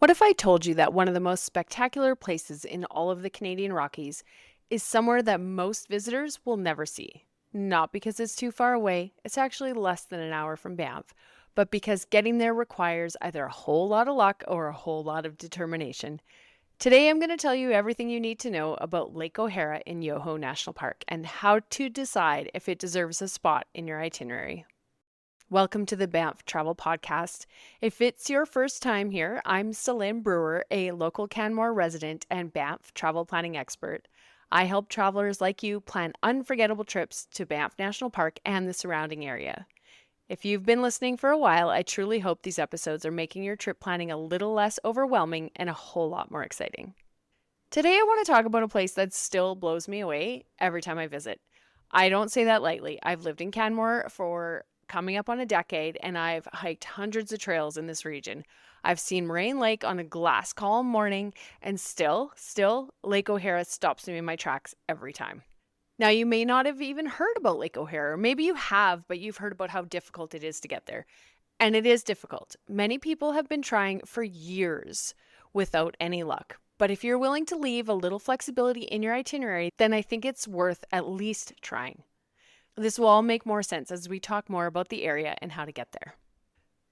What if I told you that one of the most spectacular places in all of the Canadian Rockies is somewhere that most visitors will never see? Not because it's too far away, it's actually less than an hour from Banff, but because getting there requires either a whole lot of luck or a whole lot of determination. Today, I'm going to tell you everything you need to know about Lake O'Hara in Yoho National Park and how to decide if it deserves a spot in your itinerary. Welcome to the Banff Travel Podcast. If it's your first time here, I'm Celine Brewer, a local Canmore resident and Banff travel planning expert. I help travelers like you plan unforgettable trips to Banff National Park and the surrounding area. If you've been listening for a while, I truly hope these episodes are making your trip planning a little less overwhelming and a whole lot more exciting. Today, I want to talk about a place that still blows me away every time I visit. I don't say that lightly. I've lived in Canmore for coming up on a decade, and I've hiked hundreds of trails in this region. I've seen Moraine Lake on a glass calm morning, and still, Lake O'Hara stops me in my tracks every time. Now, you may not have even heard about Lake O'Hara. Maybe you have, but you've heard about how difficult it is to get there. And it is difficult. Many people have been trying for years without any luck. But if you're willing to leave a little flexibility in your itinerary, then I think it's worth at least trying. This will all make more sense as we talk more about the area and how to get there.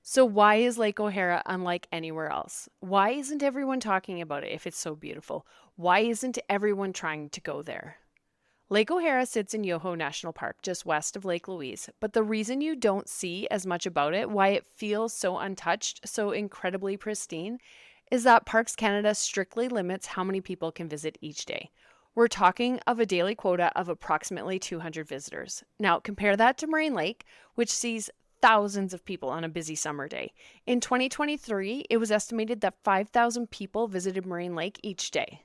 So why is Lake O'Hara unlike anywhere else? Why isn't everyone talking about it if it's so beautiful? Why isn't everyone trying to go there? Lake O'Hara sits in Yoho National Park, just west of Lake Louise, but the reason you don't see as much about it, why it feels so untouched, so incredibly pristine, is that Parks Canada strictly limits how many people can visit each day. We're talking of a daily quota of approximately 200 visitors. Now, compare that to Moraine Lake, which sees thousands of people on a busy summer day. In 2023, it was estimated that 5,000 people visited Moraine Lake each day.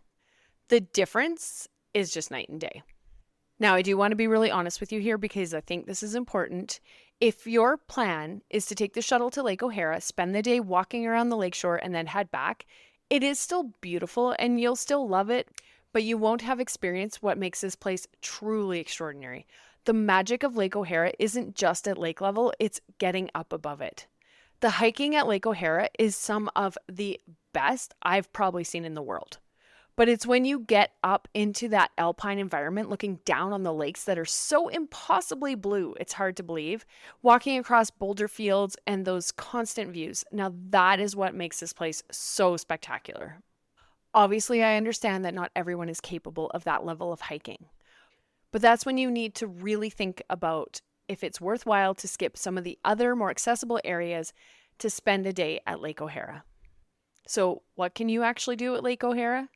The difference is just night and day. Now, I do want to be really honest with you here because I think this is important. If your plan is to take the shuttle to Lake O'Hara, spend the day walking around the lakeshore, and then head back, it is still beautiful and you'll still love it, but you won't have experienced what makes this place truly extraordinary. The magic of Lake O'Hara isn't just at lake level, it's getting up above it. The hiking at Lake O'Hara is some of the best I've probably seen in the world. But it's when you get up into that alpine environment, looking down on the lakes that are so impossibly blue, it's hard to believe, walking across boulder fields and those constant views. Now that is what makes this place so spectacular. Obviously, I understand that not everyone is capable of that level of hiking. But that's when you need to really think about if it's worthwhile to skip some of the other more accessible areas to spend a day at Lake O'Hara. So what can you actually do at Lake O'Hara?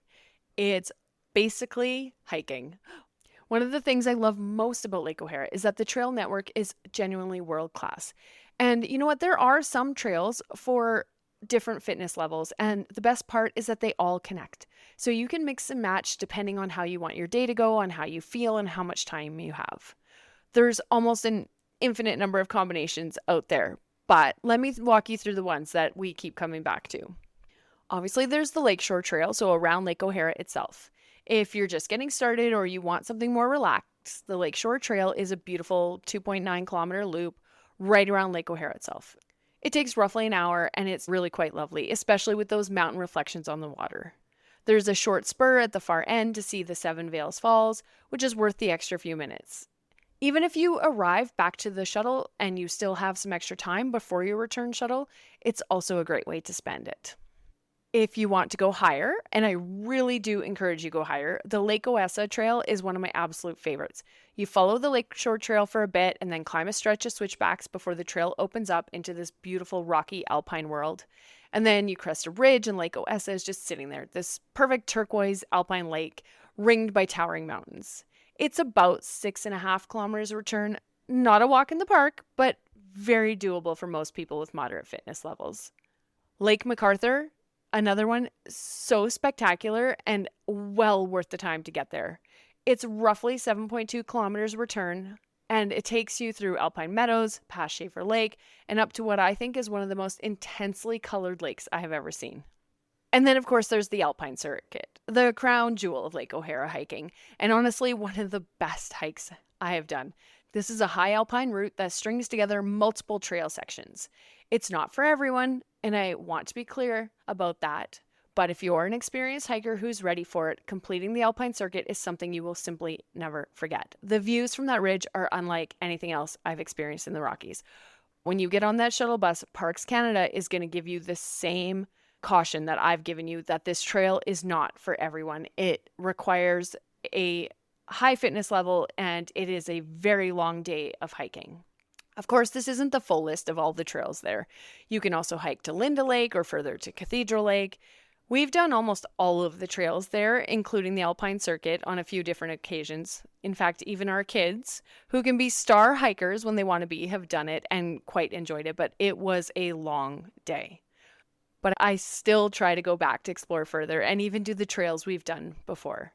It's basically hiking. One of the things I love most about Lake O'Hara is that the trail network is genuinely world class. And you know what? There are some trails for different fitness levels, and the best part is that they all connect. So you can mix and match depending on how you want your day to go, on how you feel, and how much time you have. There's almost an infinite number of combinations out there, but let me walk you through the ones that we keep coming back to. Obviously, there's the Lakeshore Trail, so around Lake O'Hara itself. If you're just getting started or you want something more relaxed, the Lakeshore Trail is a beautiful 2.9 kilometer loop right around Lake O'Hara itself. It takes roughly an hour and it's really quite lovely, especially with those mountain reflections on the water. There's a short spur at the far end to see the Seven Veils Falls, which is worth the extra few minutes. Even if you arrive back to the shuttle and you still have some extra time before your return shuttle, it's also a great way to spend it. If you want to go higher, and I really do encourage you to go higher, the Lake Oessa Trail is one of my absolute favorites. You follow the Lakeshore Trail for a bit and then climb a stretch of switchbacks before the trail opens up into this beautiful rocky alpine world. And then you crest a ridge and Lake Oessa is just sitting there, this perfect turquoise alpine lake ringed by towering mountains. It's about 6.5 kilometers return, not a walk in the park, but very doable for most people with moderate fitness levels. Lake MacArthur, another one, so spectacular and well worth the time to get there. It's roughly 7.2 kilometers return, and it takes you through alpine meadows, past Schaefer Lake, and up to what I think is one of the most intensely colored lakes I have ever seen. And then, of course, there's the Alpine Circuit, the crown jewel of Lake O'Hara hiking, and honestly, one of the best hikes I have done. This is a high alpine route that strings together multiple trail sections. It's not for everyone, and I want to be clear about that. But if you're an experienced hiker who's ready for it, completing the Alpine Circuit is something you will simply never forget. The views from that ridge are unlike anything else I've experienced in the Rockies. When you get on that shuttle bus, Parks Canada is going to give you the same caution that I've given you, that this trail is not for everyone. It requires a high fitness level, and it is a very long day of hiking. Of course, this isn't the full list of all the trails there. You can also hike to Linda Lake or further to Cathedral Lake. We've done almost all of the trails there, including the Alpine Circuit, on a few different occasions. In fact, even our kids, who can be star hikers when they want to be, have done it and quite enjoyed it, but it was a long day. But I still try to go back to explore further and even do the trails we've done before.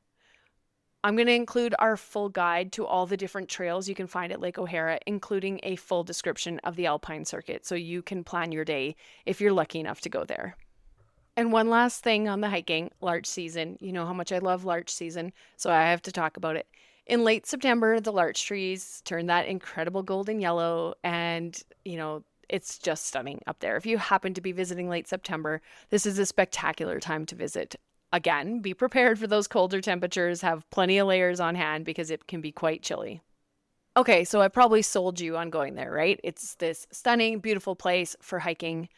I'm going to include our full guide to all the different trails you can find at Lake O'Hara, including a full description of the Alpine Circuit, so you can plan your day if you're lucky enough to go there. And one last thing on the hiking, larch season. You know how much I love larch season, so I have to talk about it. In late September, the larch trees turn that incredible golden yellow, and, it's just stunning up there. If you happen to be visiting late September, this is a spectacular time to visit. Again, be prepared for those colder temperatures, have plenty of layers on hand because it can be quite chilly. Okay, so I probably sold you on going there, right? It's this stunning, beautiful place for hiking.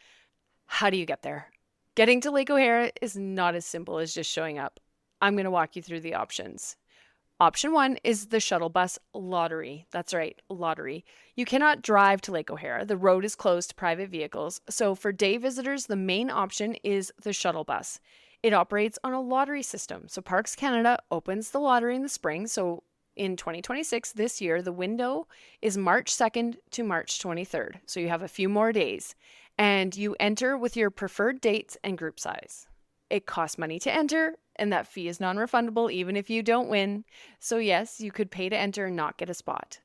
How do you get there? Getting to Lake O'Hara is not as simple as just showing up. I'm going to walk you through the options. Option 1 is the shuttle bus lottery. That's right, lottery. You cannot drive to Lake O'Hara. The road is closed to private vehicles. So for day visitors, the main option is the shuttle bus. It operates on a lottery system. So Parks Canada opens the lottery in the spring. So in 2026, this year, the window is March 2nd to March 23rd. So you have a few more days. And you enter with your preferred dates and group size. It costs money to enter, and that fee is non-refundable even if you don't win. So yes, you could pay to enter and not get a spot.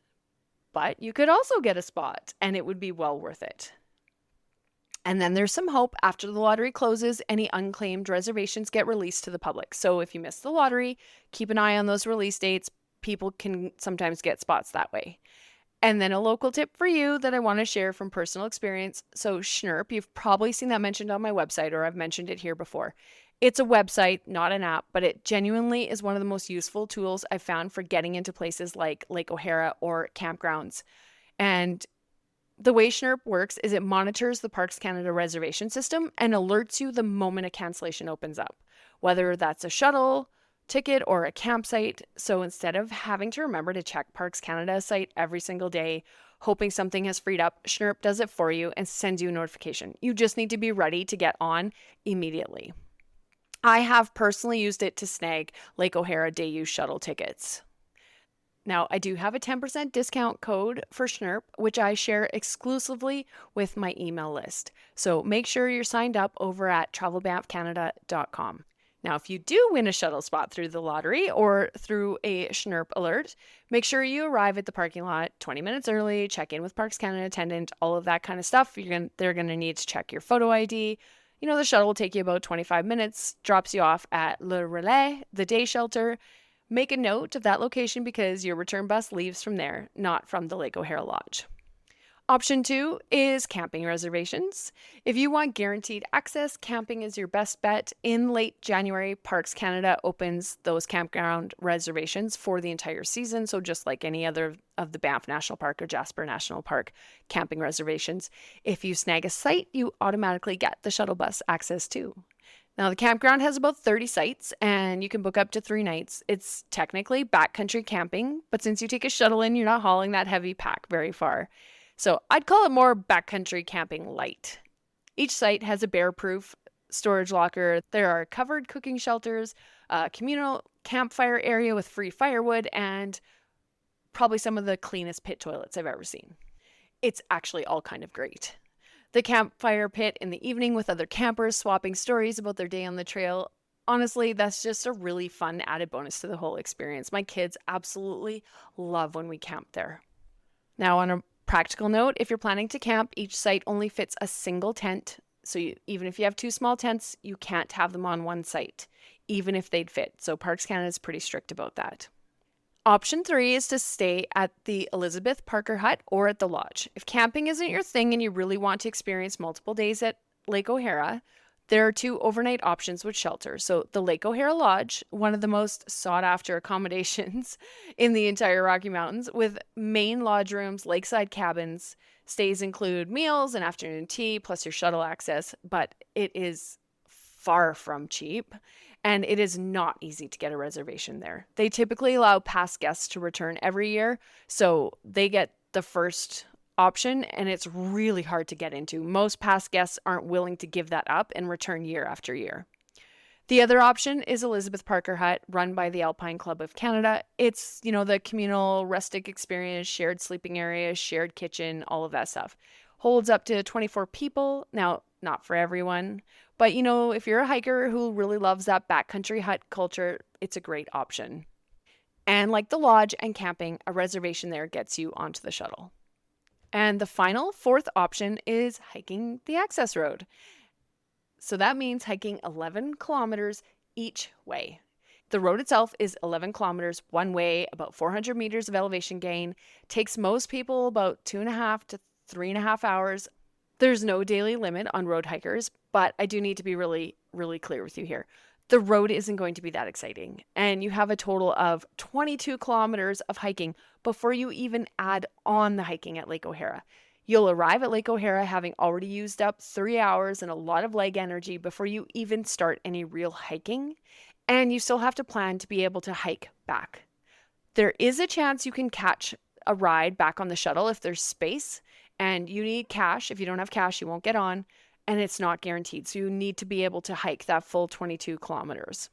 But you could also get a spot, and it would be well worth it. And then there's some hope. After the lottery closes, any unclaimed reservations get released to the public. So if you miss the lottery, keep an eye on those release dates. People can sometimes get spots that way. And then a local tip for you that I want to share from personal experience. So Schnurp, you've probably seen that mentioned on my website, or I've mentioned it here before. It's a website, not an app, but it genuinely is one of the most useful tools I've found for getting into places like Lake O'Hara or campgrounds. And the way Schnurp works is it monitors the Parks Canada reservation system and alerts you the moment a cancellation opens up, whether that's a shuttle ticket or a campsite. So instead of having to remember to check Parks Canada's site every single day, hoping something has freed up, Schnurp does it for you and sends you a notification. You just need to be ready to get on immediately. I have personally used it to snag Lake O'Hara day use shuttle tickets. Now, I do have a 10% discount code for Schnurp, which I share exclusively with my email list. So make sure you're signed up over at travelbanffcanada.com. Now, if you do win a shuttle spot through the lottery or through a Schnurp alert, make sure you arrive at the parking lot 20 minutes early, check in with Parks Canada attendant, all of that kind of stuff. They're going to need to check your photo ID. The shuttle will take you about 25 minutes, drops you off at Le Relais, the day shelter. Make a note of that location because your return bus leaves from there, not from the Lake O'Hara Lodge. Option 2 is camping reservations. If you want guaranteed access, camping is your best bet. In late January, Parks Canada opens those campground reservations for the entire season. So just like any other of the Banff National Park or Jasper National Park camping reservations, if you snag a site, you automatically get the shuttle bus access too. Now, the campground has about 30 sites, and you can book up to 3 nights. It's technically backcountry camping, but since you take a shuttle in, you're not hauling that heavy pack very far. So I'd call it more backcountry camping light. Each site has a bear-proof storage locker. There are covered cooking shelters, a communal campfire area with free firewood, and probably some of the cleanest pit toilets I've ever seen. It's actually all kind of great. The campfire pit in the evening with other campers swapping stories about their day on the trail. Honestly, that's just a really fun added bonus to the whole experience. My kids absolutely love when we camp there. Now, on a practical note, if you're planning to camp, each site only fits a single tent. So even if you have 2 small tents, you can't have them on one site, even if they'd fit. So Parks Canada is pretty strict about that. Option 3 is to stay at the Elizabeth Parker Hut or at the lodge. If camping isn't your thing and you really want to experience multiple days at Lake O'Hara, there are 2 overnight options with shelter. So, the Lake O'Hara Lodge, one of the most sought after accommodations in the entire Rocky Mountains, with main lodge rooms, lakeside cabins. Stays include meals and afternoon tea, plus your shuttle access, but it is far from cheap and it is not easy to get a reservation there. They typically allow past guests to return every year, so they get the first option and it's really hard to get into. Most past guests aren't willing to give that up and return year after year. The other option is Elizabeth Parker Hut, run by the Alpine Club of Canada. It's, the communal rustic experience, shared sleeping areas, shared kitchen, all of that stuff. Holds up to 24 people. Now, not for everyone, but if you're a hiker who really loves that backcountry hut culture, it's a great option. And like the lodge and camping, a reservation there gets you onto the shuttle. And the final, fourth option is hiking the access road. So that means hiking 11 kilometers each way. The road itself is 11 kilometers one way, about 400 meters of elevation gain. Takes most people about 2.5 to 3.5 hours. There's no daily limit on road hikers, but I do need to be really, really clear with you here. The road isn't going to be that exciting, and you have a total of 22 kilometers of hiking before you even add on the hiking at Lake O'Hara. You'll arrive at Lake O'Hara having already used up 3 hours and a lot of leg energy before you even start any real hiking, and you still have to plan to be able to hike back. There is a chance you can catch a ride back on the shuttle if there's space, and you need cash. If you don't have cash, you won't get on, and it's not guaranteed. So you need to be able to hike that full 22 kilometers.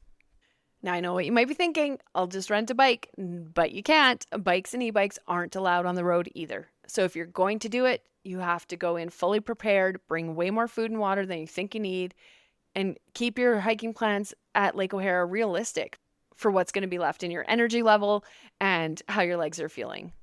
Now, I know what you might be thinking. I'll just rent a bike, but you can't. Bikes and e-bikes aren't allowed on the road either. So if you're going to do it, you have to go in fully prepared, bring way more food and water than you think you need, and keep your hiking plans at Lake O'Hara realistic for what's going to be left in your energy level and how your legs are feeling.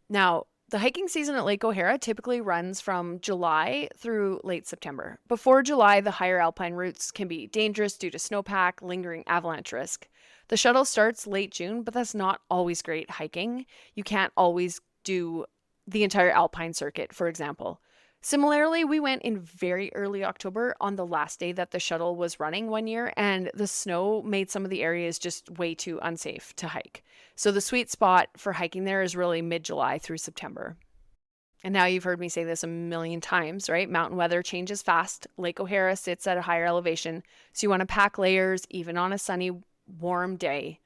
Now, the hiking season at Lake O'Hara typically runs from July through late September. Before July, the higher alpine routes can be dangerous due to snowpack, lingering avalanche risk. The shuttle starts late June, but that's not always great hiking. You can't always do the entire alpine circuit, for example. Similarly, we went in very early October on the last day that the shuttle was running one year, and the snow made some of the areas just way too unsafe to hike. So the sweet spot for hiking there is really mid-July through September. And now you've heard me say this a million times, right? Mountain weather changes fast. Lake O'Hara sits at a higher elevation, so you want to pack layers even on a sunny, warm day.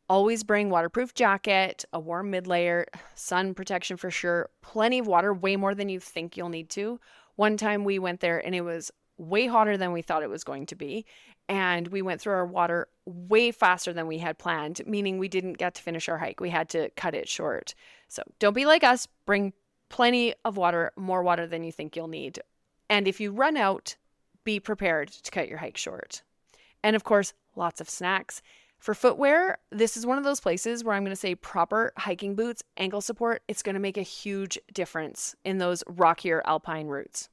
Always bring waterproof jacket, a warm mid-layer, sun protection for sure, plenty of water, way more than you think you'll need to. One time we went there and it was way hotter than we thought it was going to be. And we went through our water way faster than we had planned, meaning we didn't get to finish our hike. We had to cut it short. So don't be like us. Bring plenty of water, more water than you think you'll need. And if you run out, be prepared to cut your hike short. And of course, lots of snacks. For footwear, this is one of those places where I'm going to say proper hiking boots, ankle support. It's going to make a huge difference in those rockier alpine routes.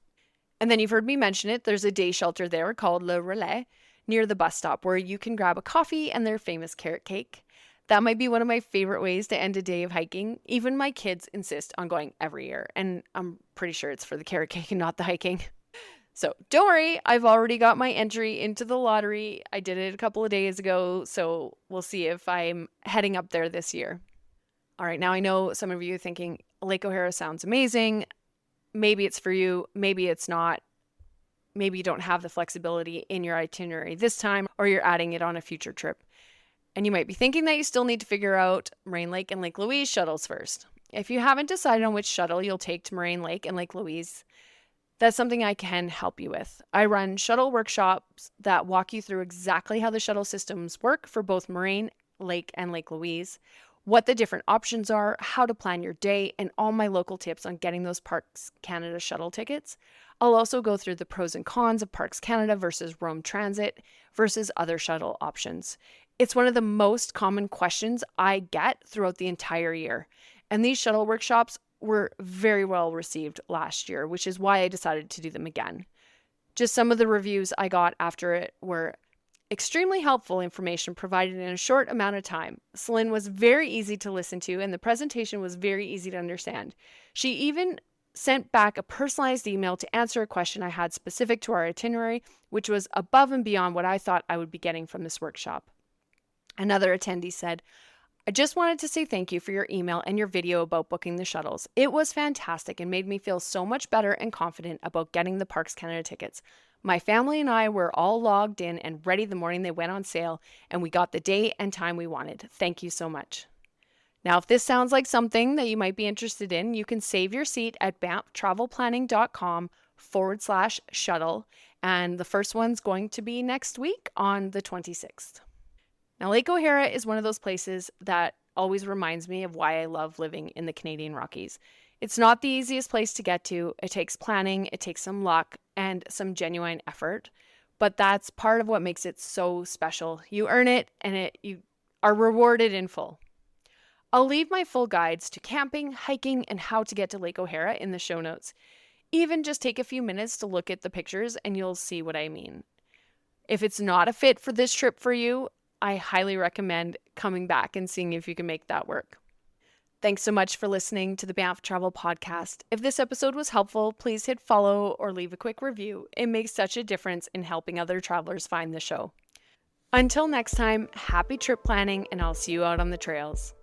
And then you've heard me mention it. There's a day shelter there called Le Relais near the bus stop where you can grab a coffee and their famous carrot cake. That might be one of my favorite ways to end a day of hiking. Even my kids insist on going every year, and I'm pretty sure it's for the carrot cake and not the hiking. So don't worry, I've already got my entry into the lottery. I did it a couple of days ago, so we'll see if I'm heading up there this year. All right, now I know some of you are thinking Lake O'Hara sounds amazing. Maybe it's for you, maybe it's not. Maybe you don't have the flexibility in your itinerary this time, or you're adding it on a future trip. And you might be thinking that you still need to figure out Moraine Lake and Lake Louise shuttles first. If you haven't decided on which shuttle you'll take to Moraine Lake and Lake Louise, that's something I can help you with. I run shuttle workshops that walk you through exactly how the shuttle systems work for both Moraine Lake and Lake Louise, what the different options are, how to plan your day, and all my local tips on getting those Parks Canada shuttle tickets. I'll also go through the pros and cons of Parks Canada versus Rome Transit versus other shuttle options. It's one of the most common questions I get throughout the entire year. And these shuttle workshops were very well received last year, which is why I decided to do them again. Just some of the reviews I got after it were, Extremely helpful information provided in a short amount of time. Celine was very easy to listen to, and the presentation was very easy to understand. She even sent back a personalized email to answer a question I had specific to our itinerary, which was above and beyond what I thought I would be getting from this workshop. Another attendee said, I just wanted to say thank you for your email and your video about booking the shuttles. It was fantastic and made me feel so much better and confident about getting the Parks Canada tickets. My family and I were all logged in and ready the morning they went on sale, and we got the day and time we wanted. Thank you so much. Now, if this sounds like something that you might be interested in, you can save your seat at banfftravelplanning.com/shuttle, and the first one's going to be next week on the 26th. Now, Lake O'Hara is one of those places that always reminds me of why I love living in the Canadian Rockies. It's not the easiest place to get to. It takes planning, it takes some luck, and some genuine effort, but that's part of what makes it so special. You earn it, and you are rewarded in full. I'll leave my full guides to camping, hiking, and how to get to Lake O'Hara in the show notes. Even just take a few minutes to look at the pictures and you'll see what I mean. If it's not a fit for this trip for you, I highly recommend coming back and seeing if you can make that work. Thanks so much for listening to the Banff Travel Podcast. If this episode was helpful, please hit follow or leave a quick review. It makes such a difference in helping other travelers find the show. Until next time, happy trip planning, and I'll see you out on the trails.